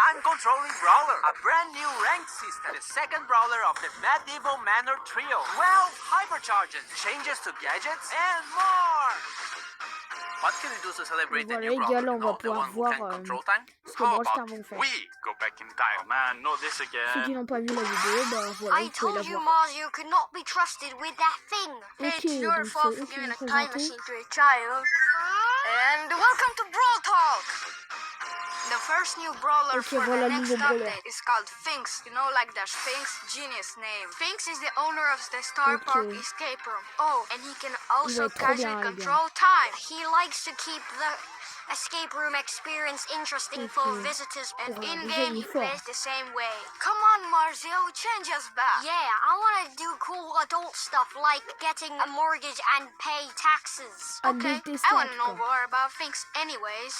I'm controlling Brawler, a brand new ranked system. The second Brawler of the Medieval Manor Trio. 12 hypercharges, changes to gadgets, and more! What can we do to celebrate the Voilà new les gars, là Brawler? on va Oh, the pouvoir one who voir can control time? ce que Brawl Stars vont faire. We go back in time. Man, not this Ceux again. qui n'ont pas vu la vidéo, bah voilà, I vous pouvez la told you, voir. Mars, you could not be trusted with that thing. Ok, It's your donc fault c'est eux for qui giving vont a time présenter. machine to a child. And welcome to Brawl Talk. The first new brawler Ok, for voilà the le next nouveau brawler. update is called Finks. You know, like the Sphinx, genius name. Finks is the owner of the Star Ok. Park escape room. Oh, and he can also être trop bien, casually les gars. control time. He likes to keep the escape room experience interesting for Ok. visitors, and Voilà, in déjà, game il he est fort. plays the same way. Come on, Marzio, change us back. Yeah, I want to do cool adult stuff like getting a mortgage and pay taxes. Okay, I want to know more about Finks anyways.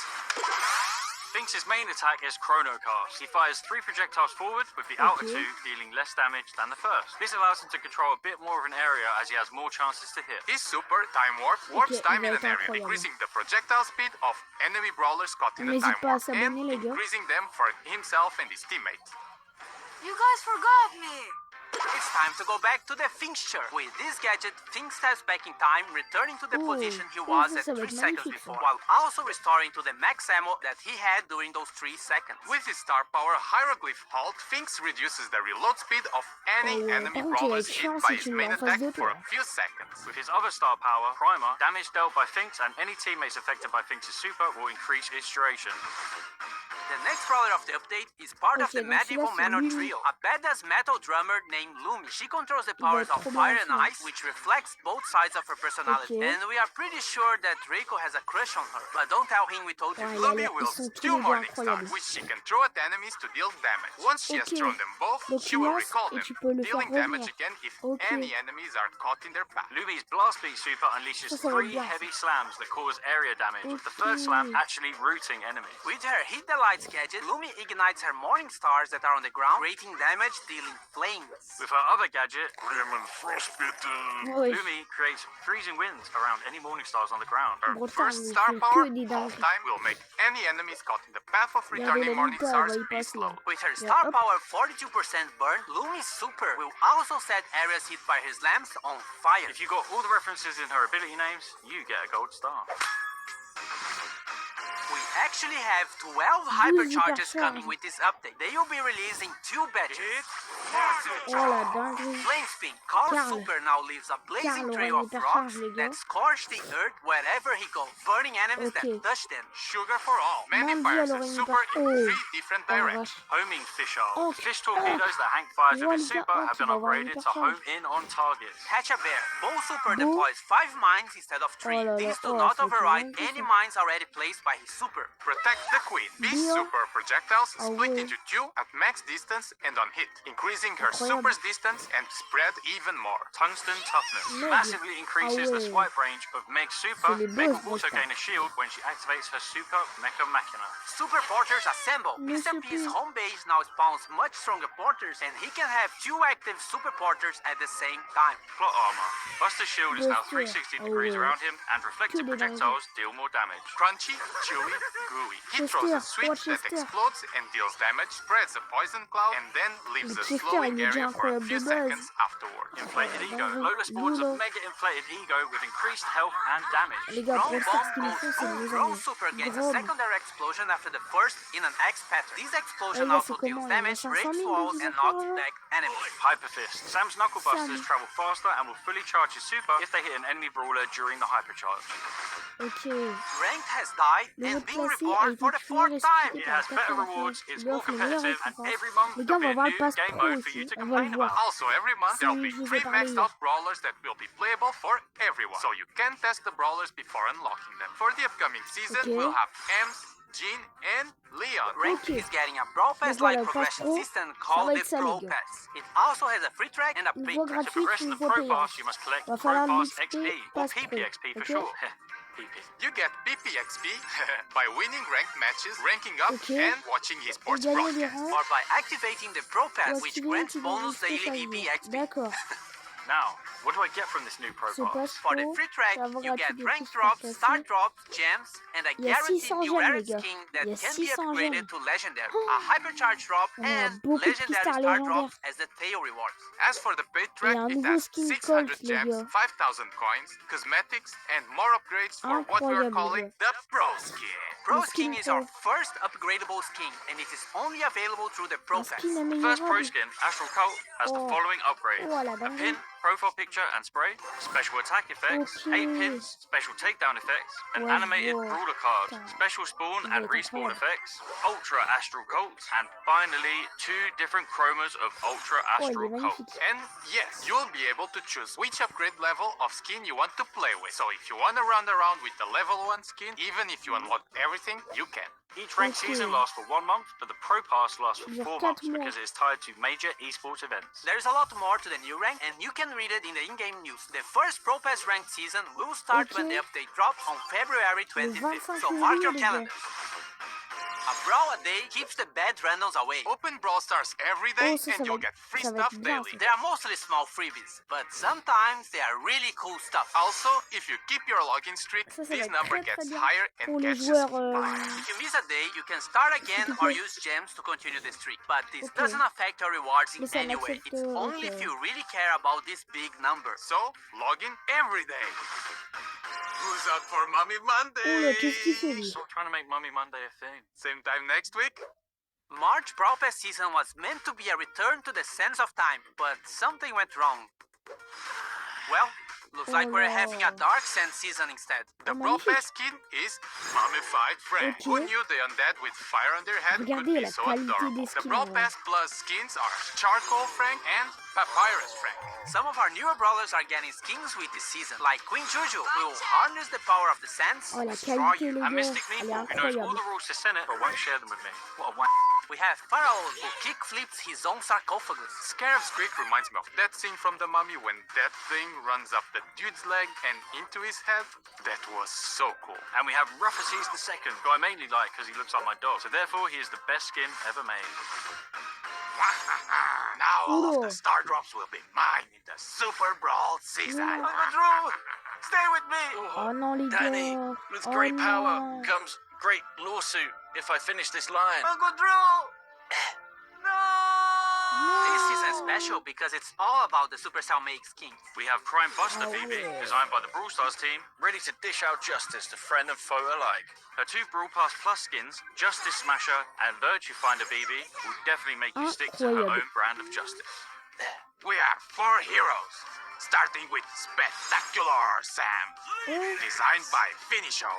Finks' main attack is Chrono Cast. He fires 3 projectiles forward, with the outer 2 dealing less damage than the first. This allows him to control a bit more of an area as he has more chances to hit. His super time warp warps time in an area, incroyable. decreasing the projectile speed of enemy brawlers caught in the N'hésite time pas à warp and s'abonner, les gars. increasing them for himself and his teammates. You guys forgot me. It's time to go back to the Finksture. With this gadget, Fink steps back in time, returning to the position he was at 3 seconds before, while also restoring to the max ammo that he had during those 3 seconds. With his star power Hieroglyph Halt, Finks reduces the reload speed of any enemy par contre, il va brawlers être hit chiant by si his tu main l'as en face attack de for toi. a few seconds. With his other star power, Primer, damage dealt by Finks and any teammates affected by Finks' super will increase its duration. The next brawler of the update is part of Ok, the donc Medieval celui-là, c'est Manor Lumi. Trio, a badass metal drummer named Lumi. She controls the powers of trop fire bien and fait. ice, which reflects both sides of her personality. Ok. And we are pretty sure that Rico has a crush on her. But don't tell him we told you. Ouais, Lumi ils wields sont tous 2 les deux morning incroyables. stars, which she can throw at enemies to deal damage. Once she has Ok. thrown them both, Donc she tu will lances recall et them, tu peux le faire dealing damage revenir. again if Ok. any enemies are caught in their path. Lumi's Blast Beat super unleashes Ça va 3 bien. heavy slams that cause area damage, with the third Ok. slam actually rooting enemies. With her Hit the Lights gadget, Lumi ignites her morning stars that are on the ground, creating damage, dealing flames. With her other gadget, Grim and frostbitten. Ouais. Lumi creates freezing winds around any morning stars on the ground. Her Brawl Stars, first il star fait power, que des Halt dingueries. Time, will make any enemies caught in the path of Regardez returning la morning lupa, elle stars va y be passer. slow. With her Yeah, star up. power 42% burn, Lumi's super will also set areas hit by his lamps on fire. If you got all the references in her ability names, you get a gold star. We actually have 12 hypercharges hypercharges. coming with this update. They will be releasing 2 batches. Oh la dinguerie. Flame Spin, Carl's Carl. super now leaves a blazing Carl trail aura of une rocks hypercharge, les that gars. scorch the earth wherever he goes, burning enemies Ok. that touch them. Sugar for all. Many Mon Dieu, fires elle her aura une super in hyper- 3 different Oh la directions. vache. Homing Fisheye. Oh, Fish torpedoes that Hank fires with his Voilà, super oh, have tu been vas avoir une upgraded to hypercharge. home in on targets. Catch a Bear, both super Boo. deploys 5 mines instead of 3. Oh là là, These do oh, not c'est override dingue, any ça. mines already placed by his super. Protect the queen. These Bien. super projectiles Ah split ouais. into 2 at max distance and on hit, increasing her Incroyable. super's distance and spread even more. Tungsten toughness Meg. massively increases the ouais. swipe range of Meg's super. C'est les Meg boss, will also Brawl gain a shield when she activates her super Mecha Machina. Super Porters assemble. Mais Mr. c'est P's plus- home base now spawns much stronger porters, and he can have 2 active Super Porters at the same time. Plot armor. Buster's shield is now Buster. 360 Oh, degrees ouais. around him, and reflective Que des projectiles deal more damage. Crunchy, chewy, gooey. He throws a Chester, sweet watch that Chester. explodes and deals damage, spreads a poison cloud, and then leaves Le a Chester, slowing il est déjà area for a incroyable few de base. seconds afterward. Inflated Ego. dingue. Lola spawns a Lola. mega inflated ego with increased health and damage. Les gars, Ground Brawl Stars, ce Bomb qu'ils nous goes font, c'est boom. nous Ground amis. Super gains a Grom. secondary explosion after the first in an X pattern. This explosion là, also c'est deals comment, damage, 500 breaks 000 walls, de and ces knocks affaires-là? back enemies. Hyper Fist. Sam's Knuckle Busters Sam. travel faster and will fully charge his super if they hit an enemy brawler during the hypercharge. Ok. Ranked has died Le and mode being classé a reborn été for the tué, 4th time. It has better rewards, it's more competitive, and every month Les there'll gars, on be va a voir le new pass game pro mode for aussi. you to On va le complain voir. about. Also, every month there'll be je vous ai 3 parlé maxed hier. out brawlers that will be playable for everyone. So you can test the brawlers before unlocking them. For the upcoming season, Okay. we'll have Ems, Jean, and Leon. Ranked Ok. is getting a Brawl Pass Donc voilà, like le pass progression pro, system ça called va the être ça, Pro les gars. Pass. It also has a free track and a Une big voie track. To gratuite, progress une the voie Pro payante. Pass, you must collect Va Pro falloir Pass l'XP, XP, or pass pro. PPXP for Ok. short. PP. You get PPXP by winning ranked matches, ranking up, Okay. and watching his Et sports gagner des broadcast. rangs. Or by activating the Pro Pass, Ou which activer grants l'outil de bonus liste daily choisi. VP XP. D'accord. Now, what do I get from this new Pro Ce Pass? passe For the pro, free track, ça va you get gratuit rank depuis drops, ce star passé. drops, gems, and a Il y a guaranteed 600 new gemmes, rare les gars. skin Il y that a can be 600 upgraded gemmes. to legendary. A hypercharge drop On a and beaucoup de legendary cristals star légendaires. drops as the tail rewards. As for the paid Et track, un it nouveau has skin 600 Colt, les gems, gars. 5,000 coins, cosmetics, and more upgrades for what we are Incroyable, calling les the Pro Skin. Pro Le skin Skin is our Pro. first upgradable skin, and it is only available through the Pro Un Pass. skin The first Pro améliorable. Skin, Astral Cult, has the Oh. following upgrades. Oh, la A dingue. pin, profile picture and spray, special attack effects, Okay. 8 pins, special takedown effects, an Ouais, animated je vois. brawler card, Putain. special spawn Ça va and être respawn incroyable. effects, Ultra Astral Cult, and finally 2 different chromas of Ultra Oh, il est Astral Cult. magnifique. And yes, you'll be able to choose which upgrade level of skin you want to play with. So if you want to run around with the level 1 skin, even if you unlock everything, you can. Each ranked Okay. season lasts for 1 month, but the Pro Pass lasts for Genre 4 4 months mois. because it is tied to major esports events. There is a lot more to the new rank, and you can read it in the in-game news. The first Pro Pass ranked season will start when the update drops on February 25th, 25 so mark your février, les gars. calendars. A brawl a day keeps the bad randoms away. Open Brawl Stars every day Oh, ça and you'll va- get free ça va stuff être bien, daily. ça. They are mostly small freebies, but sometimes they are really cool stuff. Also, if you keep your login streak, Ça va this être number très, très gets bien higher pour and les catches joueurs. fire. If you miss a day, you can start again or use gems to continue the streak. But this Okay. doesn't affect your rewards in Mais ça any way. m'accepte, It's only if okay. you really care about this big number. So, log in every day. Who's up for Mummy Oh là, Monday? qu'est-ce qu'il fait, lui? Stop trying to make Mummy Monday a thing. Same time next week? March Brawl Pass season was meant to be a return to the sense of time, but something went wrong. Well, looks like we're no. having a Dark Sense season instead. The Oh, Brawl magnifique. Pass skin is Mummified Frank. Okay. Who knew the undead with fire on their head could Regardez be la so qualité adorable? des The skins, Brawl ouais. Pass Plus skins are Charcoal Frank and Papyrus Frank. Some of our newer brawlers are getting skins with this season, like Queen Juju, who will harness the power of the sands Oh, to la destroy qualité, you. les And gars. Mystic Elle est Meeple, who knows all incroyable. the rules to Senate but won't share them with me. What a wank. We have Pharaoh, who kick flips his own sarcophagus. Scarab's Creek reminds me of that scene from The Mummy when that thing runs up the dude's leg and into his head. That was so cool. And we have Ruffuses II, who I mainly like because he looks like my dog. So therefore, he is the best skin ever made. Now all of Cool. the star drops will be mine in the Super Brawl season. Yeah. Uncle Drew, stay with me. Oh non, les Danny, gars. with Oh great power non. comes great lawsuit if I finish this line. Uncle Drew. No. This season is special because it's all about the Supercell make skins. We have Crime Buster Oh, BB, yeah. designed by the Brawl Stars team, ready to dish out justice to friend and foe alike. Her 2 Brawl Pass Plus skins, Justice Smasher and Virtue Finder BB, will definitely make you stick to her Incroyable. own brand of justice. We have 4 heroes, starting with Spectacular Sam, designed by Finisho,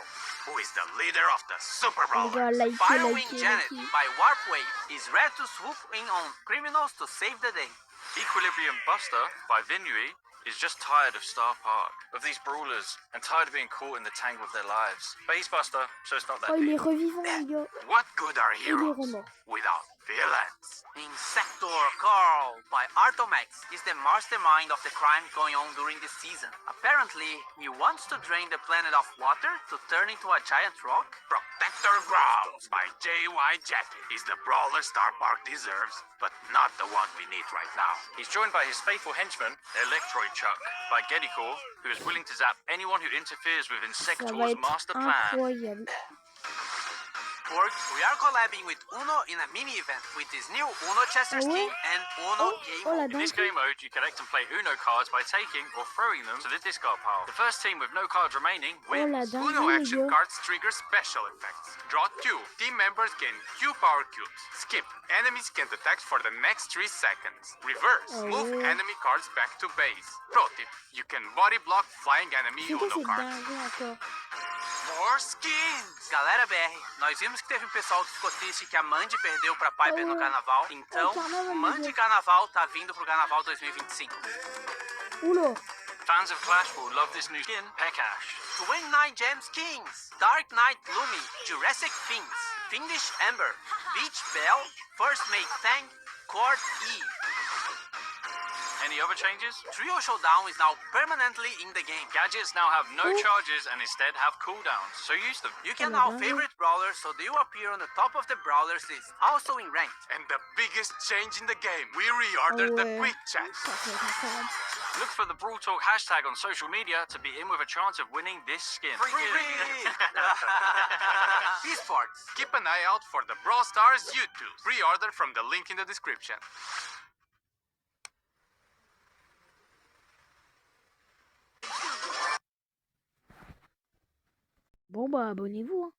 who is the leader of the Super Les Brawlers. gars, likez, Firewing likez, Janet likez. by Warp Wave is ready to swoop in on criminals to save the day. Equilibrium Buster by Vinui is just tired of Star Park, of these brawlers, and tired of being caught in the tangle of their lives. But he's Buster, so it's not that Oh, il est deep. revivant, les gars. What good are Il est heroes remort. without villains? Insector Carl by Artomax is the mastermind of the crime going on during this season. Apparently, he wants to drain the planet of water to turn into a giant rock. Protector Growls by J.Y. Jackie is the brawler Star Park deserves, but not the one we need right now. He's joined by his faithful henchman, Electroid Chuck, by Gedikor, who is willing to zap anyone who interferes with Ça va Insector's être master plan. incroyable. Pork, we are collabing with Uno in a mini event with this new Uno Chester Ah ouais? skin and Uno game Oh, la mode. In this dingue. game mode, you collect and play Uno cards by taking or throwing them to the discard pile. The first team with no cards remaining Oh, la wins. dingue, Uno les action gars. cards trigger special effects. Draw 2. Team members gain Q power cubes. Skip. Enemies can't attack for the next 3 seconds. Reverse. Move Oh. enemy cards back to base. Pro tip. You can body block flying enemy C'est quoi Uno cette cards. dinguerie encore? More skins! Galera BR, nós vimos que teve um pessoal que ficou triste que a Mandy perdeu pra Piper no carnaval. Então, carnaval, Mandy amigo. Carnaval tá vindo pro Carnaval 2025. Oula. Fans of Clash will love this new skin, Pekash. 29 Gem Skins, Dark Knight Lumi, Jurassic Fins, Fiendish Ember, Beach Bell, First Mate Tank, Court E. And Any other changes? Trio Showdown is now permanently in the game. Gadgets now have no charges and instead have cooldowns, so use them. You can now favorite brawlers so they will appear on the top of the brawlers list, also in ranked. And the biggest change in the game, we reordered the quick chat. Look for the Brawl Talk hashtag on social media to be in with a chance of winning this skin. Esports. Keep an eye out for the Brawl Stars YouTube. Pre-order from the link in the description. Bon bah abonnez-vous. Hein.